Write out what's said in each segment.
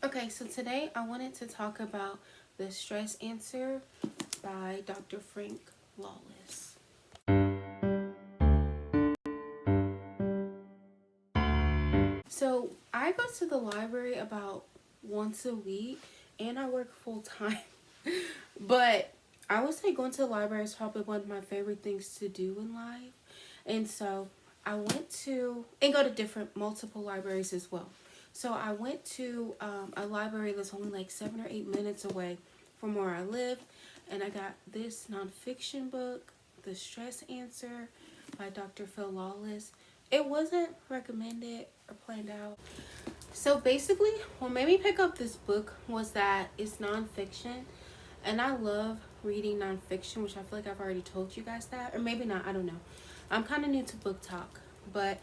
Okay, so today I wanted to talk about The Stress Answer by Dr. Frank Lawless. So I go to the library about once a week and I work full time. But I would say going to the library is probably one of my favorite things to do in life. And so I went to, and go to different, multiple libraries as well. So I went to a library that's only like 7 or 8 minutes away from where I live. And I got this nonfiction book, The Stress Answer by Dr. Phil Lawless. It wasn't recommended or planned out. So basically, what made me pick up this book was that it's nonfiction, and I love reading nonfiction, which I feel like I've already told you guys that, or maybe not. I don't know. I'm kind of new to book talk, but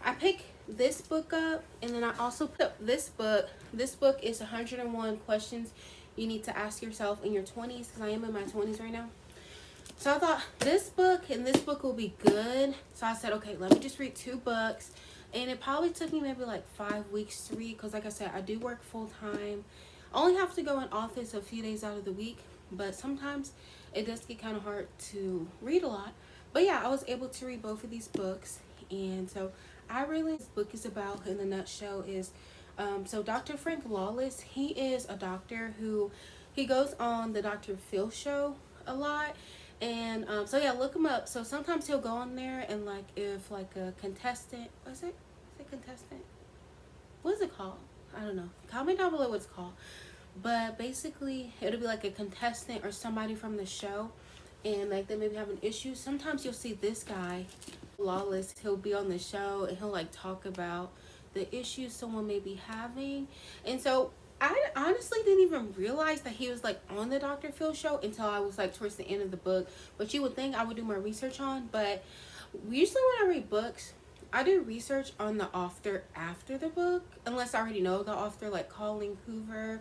I picked this book up, and then I also picked up this book. This book is 101 questions you need to ask yourself in your 20s, because I am in my 20s right now. So I thought this book and this book will be good. So I said, okay, let me just read two books. And it probably took me maybe like 5 weeks to read because, like I said, I do work full time. I only have to go in office a few days out of the week. But sometimes it does get kind of hard to read a lot. But yeah, I was able to read both of these books. And so I really, this book is about, in a nutshell, is so Dr. Frank Lawless, he is a doctor who, he goes on the Dr. Phil show a lot. And so yeah, look him up. So sometimes he'll go on there and like if like a contestant, was it? Is it contestant? What is it called? I don't know. Comment down below what it's called. But basically, it'll be like a contestant or somebody from the show, and like they maybe have an issue. Sometimes you'll see this guy, Lawless. He'll be on the show and he'll like talk about the issues someone may be having, and so I honestly didn't even realize that he was like on the Dr. Phil show until I was like towards the end of the book, which you would think I would do more research on. But usually when I read books, I do research on the author after the book, unless I already know the author, like Colleen Hoover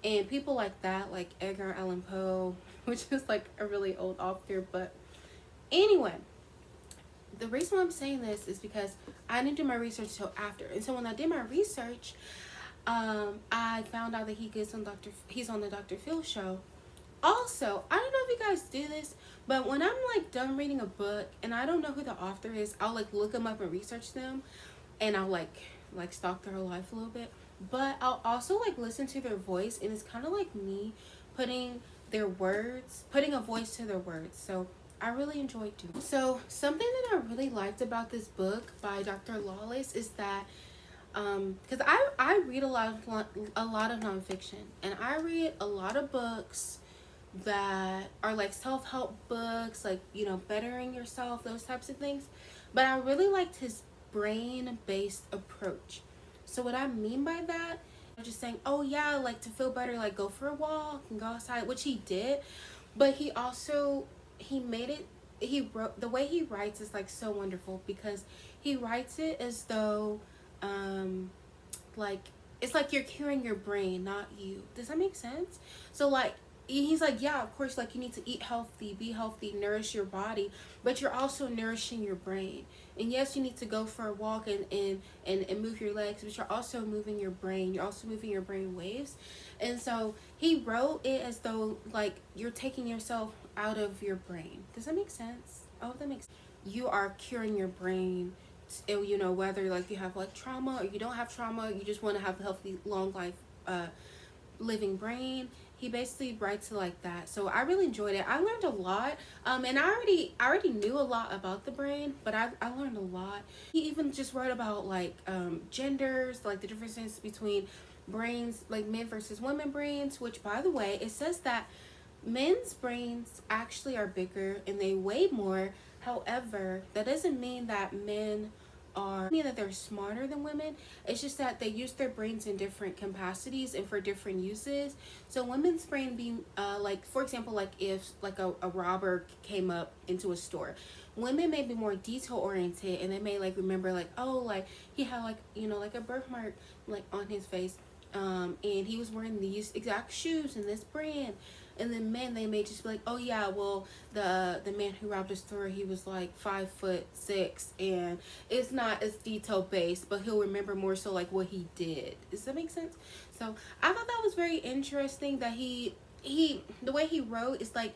and people like that, like Edgar Allan Poe, which is like a really old author. But anyway, the reason why I'm saying this is because I didn't do my research till after, and so when I did my research, I found out that he's on the Dr. Phil show. Also, I don't know if you guys do this, but when I'm like done reading a book and I don't know who the author is, I'll like look them up and research them, and I'll like stalk their life a little bit. But I'll also like listen to their voice, and it's kind of like me putting putting a voice to their words. So I really enjoyed doing it. So something that I really liked about this book by Dr. Lawless is that because I read a lot of nonfiction, and I read a lot of books that are like self-help books, like, you know, bettering yourself, those types of things. But I really liked his brain-based approach. So what I mean by that, I'm just saying, oh yeah, like to feel better, like go for a walk and go outside, which he did. But he also, he made it, he wrote, the way he writes is like so wonderful, because he writes it as though like it's like you're curing your brain, not you. Does that make sense? So like he's like, yeah, of course, like you need to eat healthy, be healthy, nourish your body, but you're also nourishing your brain. And yes, you need to go for a walk and move your legs, but you're also moving your brain. You're also moving your brain waves. And so he wrote it as though like you're taking yourself out of your brain. Does that make sense? I hope that makes sense. You are curing your brain, you know, whether like you have like trauma or you don't have trauma, you just want to have a healthy long life living brain. He basically writes it like that. So I really enjoyed it. I learned a lot. And I already knew a lot about the brain, but I learned a lot. He even just wrote about like genders, like the differences between brains, like men versus women brains, which by the way, it says that men's brains actually are bigger and they weigh more. However, that doesn't mean that men are mean that they're smarter than women. It's just that they use their brains in different capacities and for different uses. So women's brain being like, for example, like if like a robber came up into a store, women may be more detail oriented, and they may like remember like, oh, like he had like, you know, like a birthmark like on his face, and he was wearing these exact shoes and this brand. And then men, they may just be like, oh yeah, well, the man who robbed the store, he was like 5'6", and it's not as detail based, but he'll remember more so like what he did. Does that make sense? So I thought that was very interesting that he the way he wrote is like,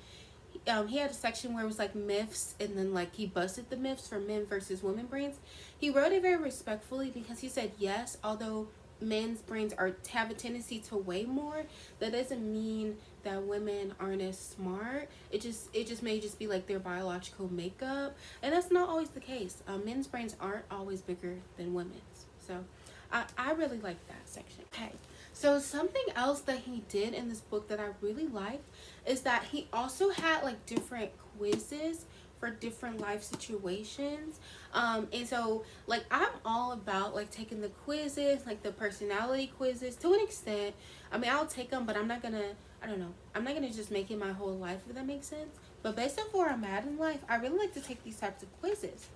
he had a section where it was like myths, and then like he busted the myths for men versus women brains. He wrote it very respectfully because he said, yes, although men's brains have a tendency to weigh more, that doesn't mean that women aren't as smart. It just may just be like their biological makeup, and that's not always the case. Men's brains aren't always bigger than women's. So I really like that section. Okay, so something else that he did in this book that I really liked is that he also had like different quizzes for different life situations. And so like I'm all about like taking the quizzes, like the personality quizzes to an extent. I mean, I'll take them, but I'm not gonna, I don't know, I'm not gonna just make it my whole life, if that makes sense. But based on where I'm at in life, I really like to take these types of quizzes.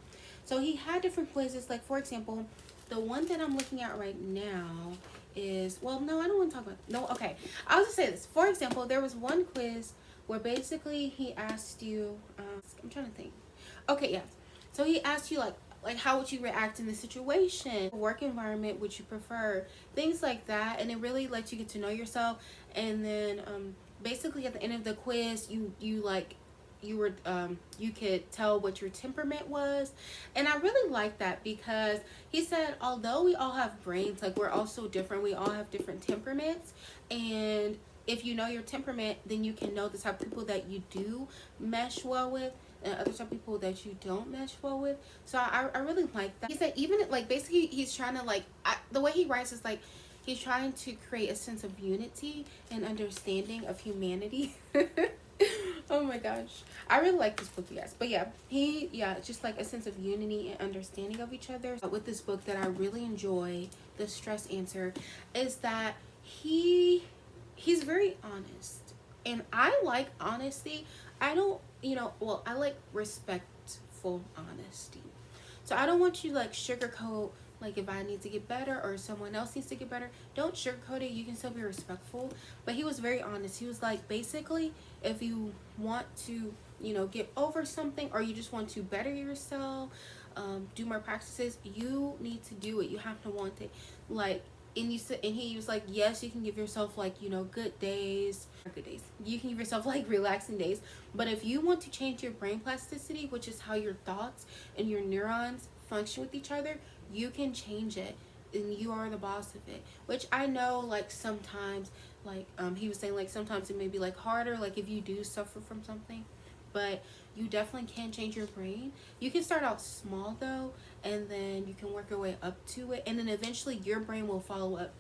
So he had different quizzes, like for example, the one that I'm looking at right now is, well, no, I don't want to talk about, no, okay. I'll just say this. For example, there was one quiz where basically he asked you, I'm trying to think. Okay, yes. So he asked you like how would you react in this situation? Work environment would you prefer? Things like that, and it really lets you get to know yourself. And then basically at the end of the quiz, you could tell what your temperament was. And I really like that because he said although we all have brains, like we're all so different, we all have different temperaments, and if you know your temperament, then you can know the type of people that you do mesh well with and other type of people that you don't mesh well with. So I really like that. He said even like basically he's trying to like, the way he writes is like he's trying to create a sense of unity and understanding of humanity. Oh my gosh, I really like this book, you guys. But yeah, just like a sense of unity and understanding of each other. With this book that I really enjoy, The Stress Answer, is that he's very honest, and I like honesty. I don't, well, I like respectful honesty. So I don't want you like sugarcoat, like if I need to get better or someone else needs to get better, don't sugarcoat it. You can still be respectful. But he was very honest. He was like, basically, if you want to, get over something, or you just want to better yourself, do more practices, you need to do it. You have to want it. Like, and he was like, yes, you can give yourself like, good days. You can give yourself like relaxing days. But if you want to change your brain plasticity, which is how your thoughts and your neurons function with each other, you can change it, and you are the boss of it. Which I know like sometimes, like he was saying, like sometimes it may be like harder, like if you do suffer from something, but you definitely can change your brain. You can start out small though, and then you can work your way up to it, and then eventually your brain will follow up.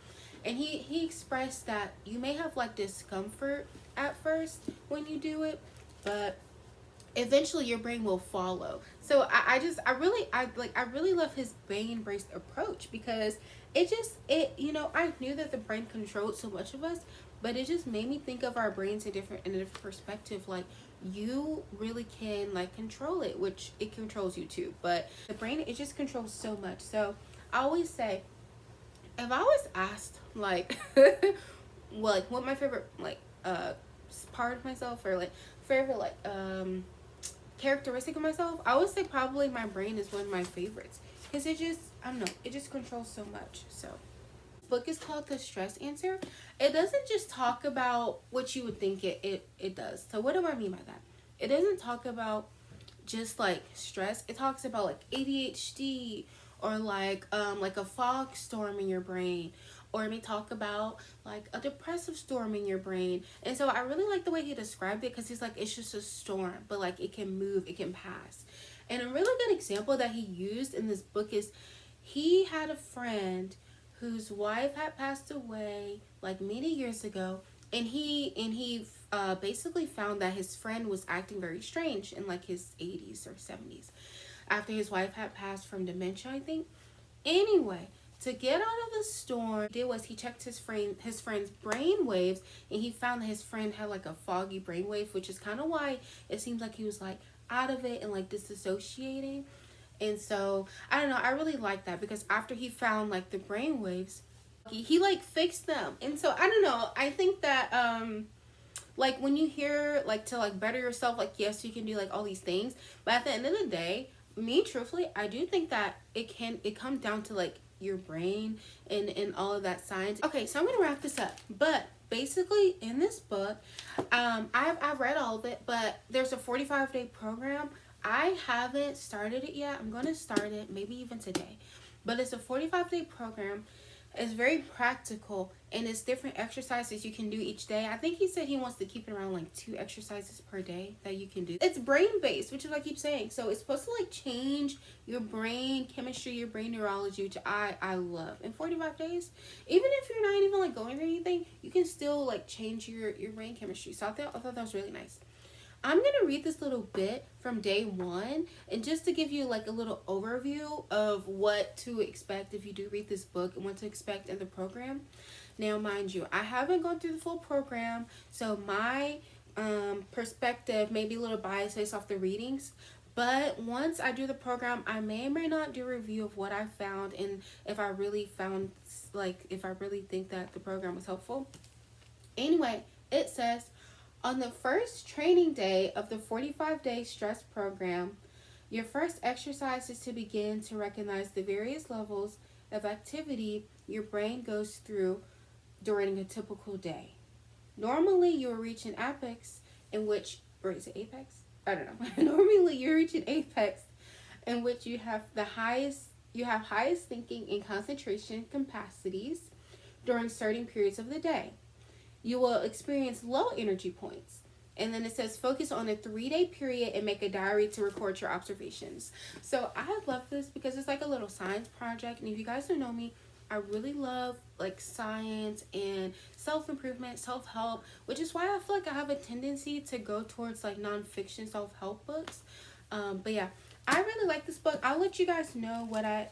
And he expressed that you may have like discomfort at first when you do it, but eventually your brain will follow. So I really love his brain based approach, because I knew that the brain controlled so much of us, but it just made me think of our brains in a different perspective. Like, you really can like control it, which it controls you too, but the brain, it just controls so much. So I always say, if I was asked like well, like what my favorite like part of myself, or like favorite like characteristic of myself, I would say probably my brain is one of my favorites, because it just, I don't know, it just controls so much. So book is called The Stress Answer. It doesn't just talk about what you would think it does. So what do I mean by that? It doesn't talk about just like stress. It talks about like ADHD, or like a fog storm in your brain, or it may talk about like a depressive storm in your brain. And so I really like the way he described it, because he's like, it's just a storm, but like it can move, it can pass. And a really good example that he used in this book is, he had a friend whose wife had passed away like many years ago, and he basically found that his friend was acting very strange in like his 80s or 70s after his wife had passed from dementia, I think. Anyway, to get out of the storm, what he did was he checked his friend's brain waves, and he found that his friend had like a foggy brain wave, which is kind of why it seems like he was like out of it and like disassociating. And so I don't know, I really like that, because after he found like the brain waves, he like fixed them. And so I don't know, I think that Like when you hear like to like better yourself, like yes, you can do like all these things, but at the end of the day, me truthfully, I do think that it comes down to like your brain and all of that science. Okay, so I'm gonna wrap this up, but basically in this book, I've read all of it, but there's a 45-day program. I haven't started it yet. I'm gonna start it maybe even today, but it's a 45-day program. It's very practical, and it's different exercises you can do each day. I think he said he wants to keep it around like 2 exercises per day that you can do. It's brain based, which is what I keep saying. So it's supposed to like change your brain chemistry, your brain neurology, which I love. In 45 days, even if you're not even like going through anything, you can still like change your brain chemistry. So I thought that was really nice. I'm going to read this little bit from day one, and just to give you like a little overview of what to expect if you do read this book and what to expect in the program. Now, mind you, I haven't gone through the full program, so my perspective may be a little biased based off the readings. But once I do the program, I may or may not do a review of what I found, and if I really found, like, if I really think that the program was helpful. Anyway, it says, on the first training day of the 45-day stress program, your first exercise is to begin to recognize the various levels of activity your brain goes through during a typical day. Normally, you'll reach an apex in which, or is it apex? I don't know. Normally, you reach an apex in which you have highest thinking and concentration capacities during certain periods of the day. You will experience low energy points. And then it says focus on a 3-day period and make a diary to record your observations. So I love this because it's like a little science project. And if you guys don't know me, I really love like science and self-improvement, self-help, which is why I feel like I have a tendency to go towards like nonfiction self-help books. But yeah, I really like this book. I'll let you guys know what I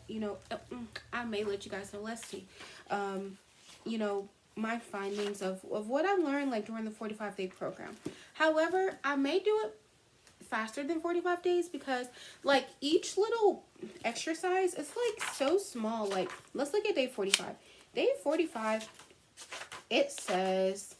may let you guys know. Let's see. You know, my findings of what I learned like during the 45-day program. However, I may do it faster than 45 days because like each little exercise is like so small. Like let's look at day 45. Day 45, it says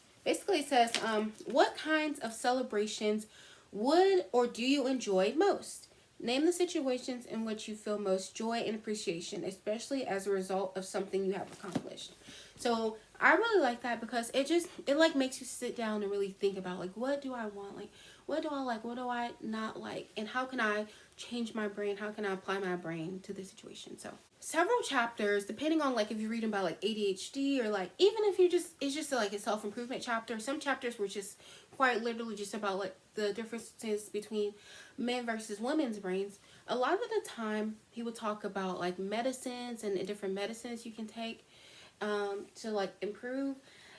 what kinds of celebrations would or do you enjoy most? Name the situations in which you feel most joy and appreciation, especially as a result of something you have accomplished. So I really like that because it like makes you sit down and really think about like what do I want, like what do I like, what do I not like, and how can I change my brain, how can I apply my brain to the situation. So several chapters, depending on like if you're reading about like ADHD or like even if it's just like a self-improvement chapter. Some chapters were just quite literally just about like the differences between men versus women's brains. A lot of the time he would talk about like medicines and different medicines you can take to like improve.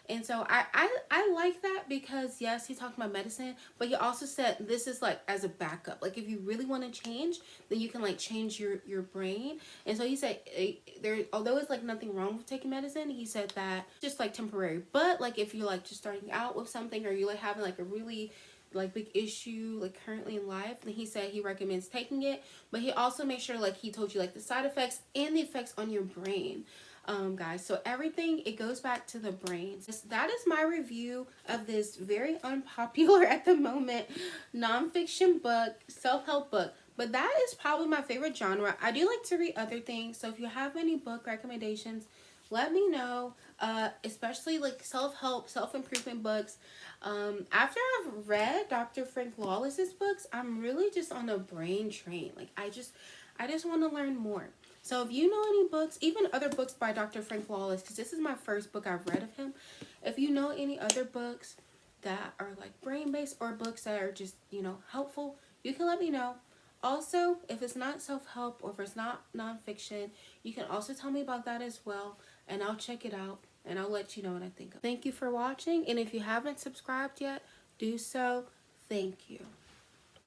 And so I like that because yes, he talked about medicine, but he also said this is like as a backup. Like if you really want to change, then you can like change your brain. And so he said although it's like nothing wrong with taking medicine, he said that just like temporary. But like if you're like just starting out with something or you like having like a really like big issue like currently in life, then he said he recommends taking it. But he also made sure like he told you like the side effects and the effects on your brain. Guys, so everything, it goes back to the brain. That is my review of this very unpopular at the moment nonfiction book, self-help book, but that is probably my favorite genre. I do like to read other things, so if you have any book recommendations, let me know, especially like self-help, self-improvement books. After I've read Dr. Frank Lawless's books, I'm really just on a brain train. Like I just want to learn more. So if you know any books, even other books by Dr. Frank Lawless, because this is my first book I've read of him. If you know any other books that are like brain-based or books that are just, helpful, you can let me know. Also, if it's not self-help or if it's not nonfiction, you can also tell me about that as well, and I'll check it out, and I'll let you know what I think of. Thank you for watching, and if you haven't subscribed yet, do so. Thank you.